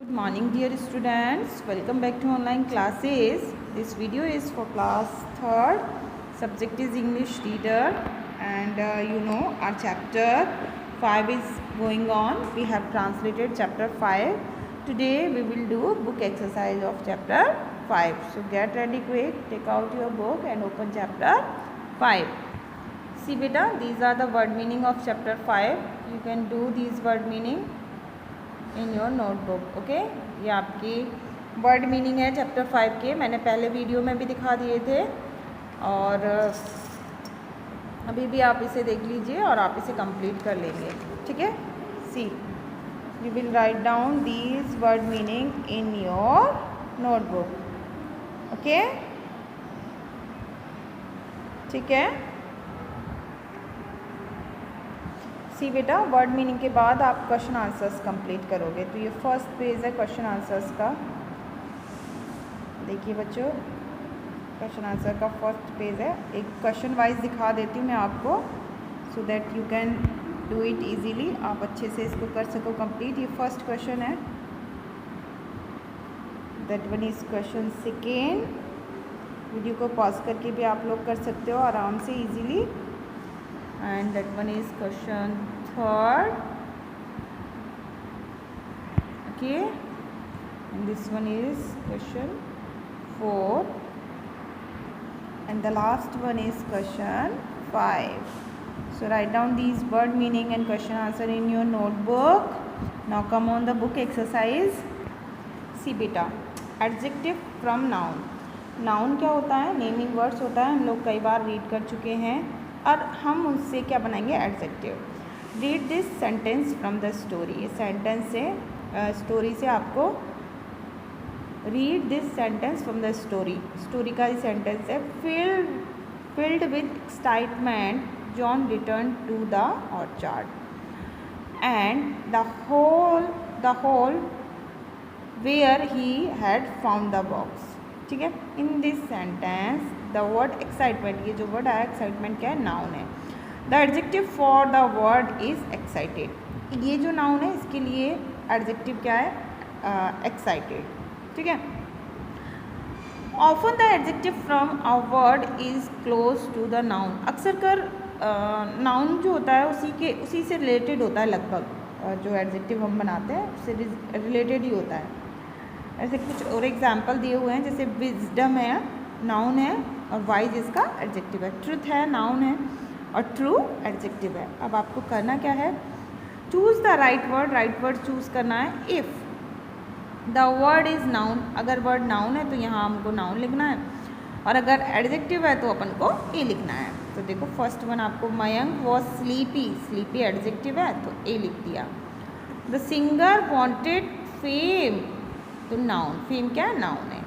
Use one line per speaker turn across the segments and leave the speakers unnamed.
Good morning dear students, welcome back to online classes. This video is for class 3rd, subject is English reader, and our chapter 5 is going on. We have translated chapter 5. Today we will do book exercise of chapter 5. So get ready quick, take out your book and open chapter 5. See beta, these are the word meaning of chapter 5. You can do these word meaning in your notebook. Okay, ये आपकी word meaning है chapter 5 के. मैंने पहले video में भी दिखा दिए थे और अभी भी आप इसे देख लीजिए और आप इसे कंप्लीट कर लेंगे. ठीक है. See, you will write down these word meaning in your notebook. Okay, ठीक है. सी बेटा, वर्ड मीनिंग के बाद आप क्वेश्चन आंसर्स कंप्लीट करोगे. तो ये फर्स्ट पेज है क्वेश्चन आंसर्स का. देखिए बच्चों, क्वेश्चन आंसर का फर्स्ट पेज है. एक क्वेश्चन वाइज दिखा देती हूँ मैं आपको, so that you can do it easily. आप अच्छे से इसको कर सको कंप्लीट. ये फर्स्ट क्वेश्चन है. That one is question second. Video को पॉज करके भी आप लोग कर सकते हो आराम से easily. And that one is question 3rd. Okay, and this one is question 4th, and the last one is question 5. So write down these word meaning and question answer in your notebook. Now come on the book exercise. See beta, adjective from noun. Noun क्या होता है? Naming words होता है. हम लोग कई बार read कर चुके हैं और हम उससे क्या बनाएंगे? Adjective. Read this sentence from the story. ये सेंटेंस से स्टोरी से आपको read this sentence from the story. Story का ही सेंटेंस है. Filled with excitement John return to the orchard and the hole where he had found the box. ठीक है. In this sentence the word excitement, ये जो word आया excitement क्या है? नाउन है. The adjective for the word is excited. ये जो नाउन है इसके लिए एडजेक्टिव क्या है? एक्साइटेड. ठीक है. Often the adjective from a word is close to the noun. अक्सर कर नाउन जो होता है उसी से रिलेटेड होता है लगभग. जो एडजेक्टिव हम बनाते हैं उससे रिलेटेड ही होता है. ऐसे कुछ और एग्जाम्पल दिए हुए हैं, जैसे विजडम है, नाउन है, और वाइज इसका एडजेक्टिव है. ट्रुथ है, नाउन है, और ट्रू एडजेक्टिव है. अब आपको करना क्या है? Choose the right word. Right word choose करना है. If the word is noun, अगर वर्ड नाउन है तो यहाँ हमको नाउन लिखना है, और अगर एडजेक्टिव है तो अपन को ए लिखना है. तो देखो फर्स्ट वन आपको, Mayank was sleepy. Sleepy adjective है तो ए लिख दिया. द सिंगर वॉन्टेड फेम, तो नाउन. फेम क्या है? नाउन है.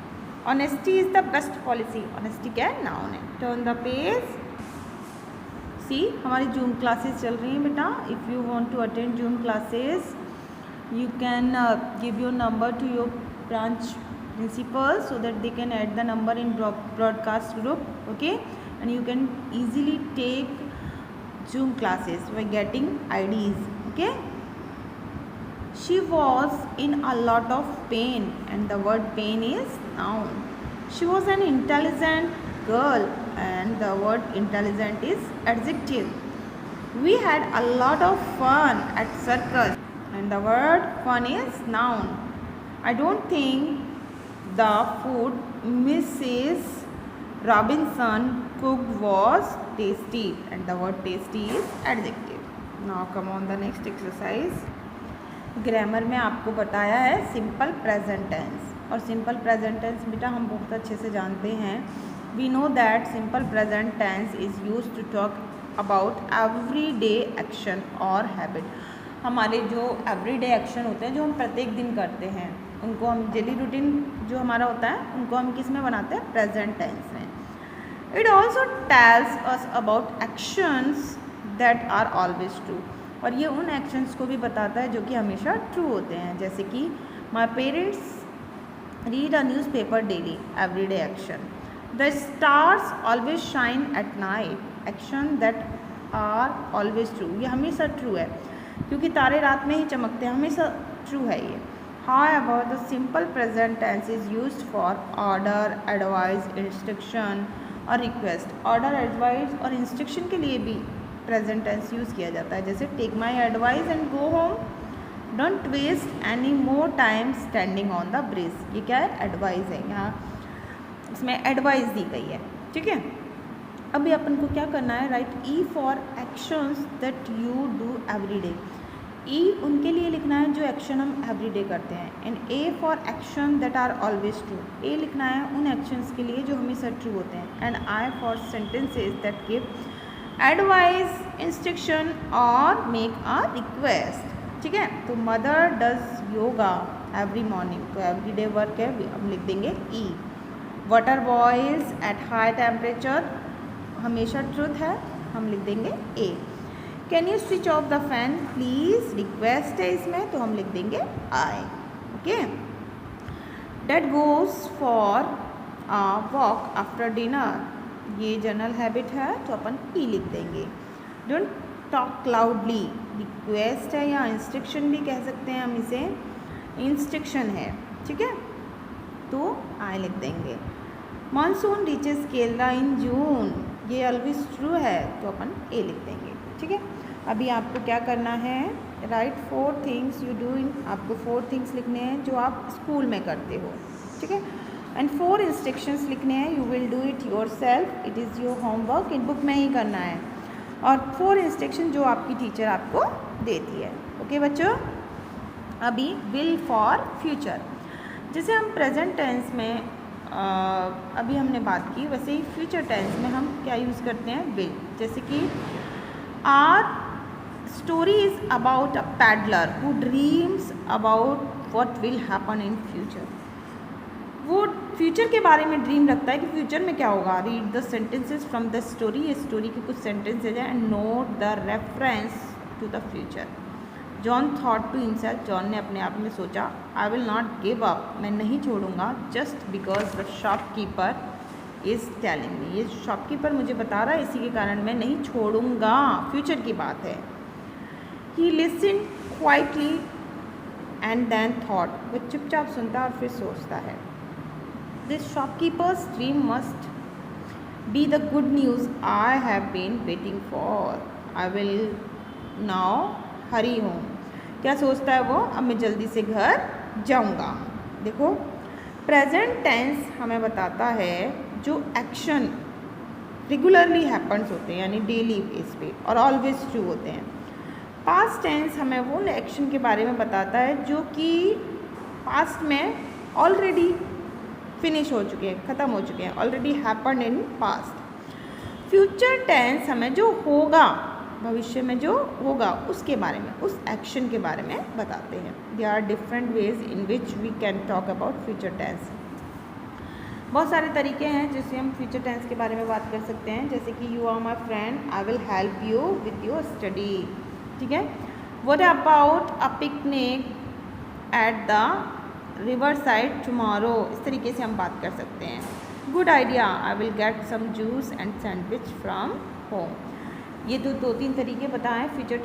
Honesty is the best policy. Honesty क्या है? नाउन है. Turn the page. सी, हमारी जूम क्लासेस चल रही हैं बेटा. If you want to attend Zoom classes you can give your number to your branch principal so that they can add the number in broadcast group. Okay, and you can easily take Zoom classes by getting IDs. Okay. She was in a lot of pain, and the word pain is noun. She was an intelligent girl, and the word intelligent is adjective. We had a lot of fun at circus, and the word fun is noun. I don't think the food Mrs. Robinson cooked was tasty, and the word tasty is adjective. Now come on the next exercise. Grammar में आपको बताया है simple present tense, और simple present tense बेटा हम बहुत अच्छे से जानते हैं. We know that simple present tense is use to talk about everyday action और हैबिट. हमारे जो एवरीडे एक्शन होते हैं जो हम प्रत्येक दिन करते हैं उनको हम डेली रूटीन जो हमारा होता है उनको हम किस में बनाते हैं? प्रेजेंट टेंस में. It also tells us about actions that are always true. और ये उन एक्शंस को भी बताता है जो कि हमेशा ट्रू होते हैं, जैसे कि my parents read a newspaper daily. Everyday action. The stars always shine at night. Action that are always true. ये हमेशा ट्रू है क्योंकि तारे रात में ही चमकते हैं, हमेशा ट्रू है ये. However, the simple present tense is used for order, advice, instruction और request. Order, advice और instruction के लिए भी present tense यूज़ किया जाता है. जैसे take my advice and go home. Don't waste any more time standing on the bridge. ये क्या है? Advice है. यहाँ इसमें advice दी गई है. ठीक है. अभी अपन को क्या करना है? Right E for actions that you do every day. ई उनके लिए लिखना है जो एक्शन हम एवरीडे करते हैं. And A for action that are always true. A लिखना है उन एक्शंस के लिए जो हमेशा ट्रू होते हैं. And I for sentences that give advice, instruction और मेक अ रिक्वेस्ट. ठीक है. तो mother does yoga every morning. तो एवरीडे वर्क है, हम लिख देंगे E. Water boils at high temperature, हमेशा ट्रूथ है, हम लिख देंगे A. Can you switch off the fan please, request है इसमें, तो हम लिख देंगे I. Okay. Dad goes for walk after dinner, ये जनरल हैबिट है तो अपन ई लिख देंगे. डोंट टॉक लाउडली, रिक्वेस्ट है या इंस्ट्रक्शन भी कह सकते हैं हम इसे, इंस्ट्रक्शन है. ठीक है. तो आई लिख देंगे. मानसून रीचेस केरला इन जून, ये ऑलवेज ट्रू है तो अपन ए लिख देंगे. ठीक है. अभी आपको क्या करना है? Right 4 things you do in, आपको 4 थिंग्स लिखने हैं जो आप स्कूल में करते हो. ठीक है. एंड 4 इंस्ट्रक्शंस लिखने हैं. You will do it your self, it is your homework, in book में ही करना है. और 4 इंस्ट्रक्शन जो आपकी टीचर आपको देती है. ओके बच्चों. अभी विल फॉर फ्यूचर, जैसे हम प्रेजेंट टेंस में अभी हमने बात की, वैसे ही फ्यूचर टेंस में हम क्या यूज़ करते हैं? विल. जैसे कि our story is about a peddler who dreams about what will happen in future. वो फ्यूचर के बारे में ड्रीम रखता है कि फ्यूचर में क्या होगा. Read the sentences from the story, ये स्टोरी के कुछ सेंटेंसेज हैं. And note the reference to the future. John thought to himself, John ने अपने आप में सोचा, I will not give up, मैं नहीं छोड़ूंगा, just because the shopkeeper is telling me, ये शॉपकीपर मुझे बता रहा है इसी के कारण मैं नहीं छोड़ूंगा. फ्यूचर की बात है. He listen quietly and then thought, वो चुपचाप सुनता और फिर सोचता है. This shopkeeper's dream must be the good news I have been waiting for, I will now hurry home. क्या सोचता है वो? अब मैं जल्दी से घर जाऊंगा. देखो प्रेजेंट टेंस हमें बताता है जो एक्शन रेगुलरली हैपन्स होते हैं यानी डेली बेस पे और ऑलवेज ट्रू होते हैं. पास्ट टेंस हमें वो एक्शन के बारे में बताता है जो कि पास्ट में ऑलरेडी फिनिश हो चुके हैं, ख़त्म हो चुके हैं, already happened in past. Future tense हमें जो होगा, भविष्य में जो होगा उसके बारे में, उस एक्शन के बारे में बताते हैं. There are different ways in which we can talk about future tense. बहुत सारे तरीके हैं जिससे हम फ्यूचर टेंस के बारे में बात कर सकते हैं. जैसे कि you are my friend, I will help you with your study. ठीक है. What about a picnic at the river side tomorrow, इस तरीके से हम बात कर सकते हैं. Good idea, I will get some juice and sandwich from home. ये तो 2-3 तरीके बताएं फ्यूचर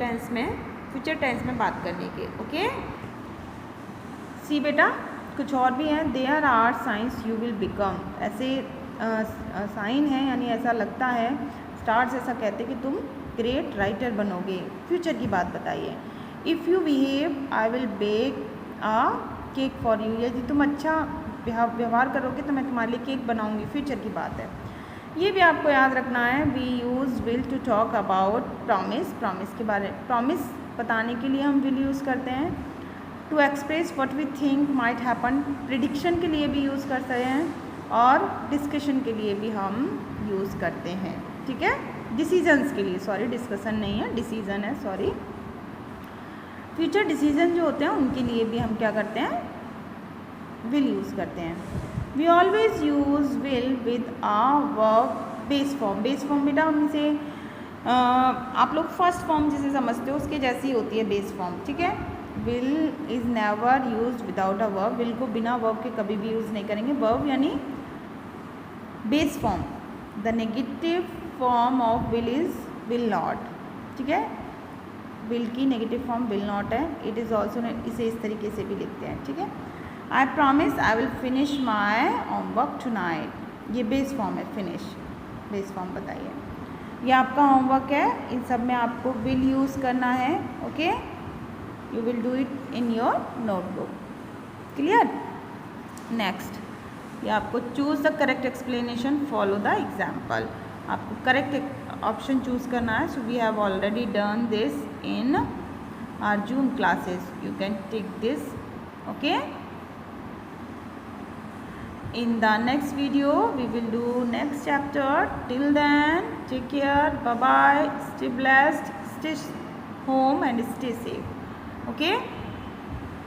टेंस में बात करने के. ओके. सी बेटा कुछ और भी हैं. There are signs you will become, ऐसे साइन है यानी ऐसा लगता है, स्टार्स ऐसा कहते हैं कि तुम ग्रेट राइटर बनोगे. फ्यूचर की बात बताइए. If you behave I will bake a cake for you, यदि तुम अच्छा व्यवहार करोगे तो मैं तुम्हारे लिए केक बनाऊंगी. फ्यूचर की बात है. ये भी आपको याद रखना है. We use will to talk about promise, promise के बारे में, प्रॉमिस बताने के लिए हम विल यूज़ करते हैं. To express what we think might happen, prediction के लिए भी यूज़ करते हैं और डिस्कशन के लिए भी हम यूज़ करते हैं. ठीक है. डिसीजंस के लिए, सॉरी डिस्कशन नहीं है, डिसीजन है, सॉरी. फ्यूचर डिसीजन जो होते हैं उनके लिए भी हम क्या करते हैं? विल यूज़ करते हैं. We always use will with a verb base form. Base form बेटा हम इसे आप लोग फर्स्ट फॉर्म जिसे समझते हो उसके जैसी होती है बेस फॉर्म. ठीक है. Will is never use without a verb, will को बिना वर्ब के कभी भी यूज़ नहीं करेंगे. वर्ब यानी base form. The negative form of will is will not. ठीक है. विल की नेगेटिव फॉर्म विल नॉट है, इट इज़ ऑल्सो, इसे इस तरीके से भी लिखते हैं, ठीक है। I promise I will finish my homework tonight, ये बेस फॉर्म है, फिनिश बेस फॉर्म बताइए। ये आपका होमवर्क है, इन सब में आपको विल यूज़ करना है, okay. You will do it in your notebook, clear. Next, ये आपको choose the correct explanation, follow the example, आपको करेक्ट ऑप्शन चूज़ करना है। So we have already done this in our Zoom classes, you can tick this, okay. In the next video we will do next chapter. Till then, take care, bye bye, stay blessed, stay home and stay safe, okay.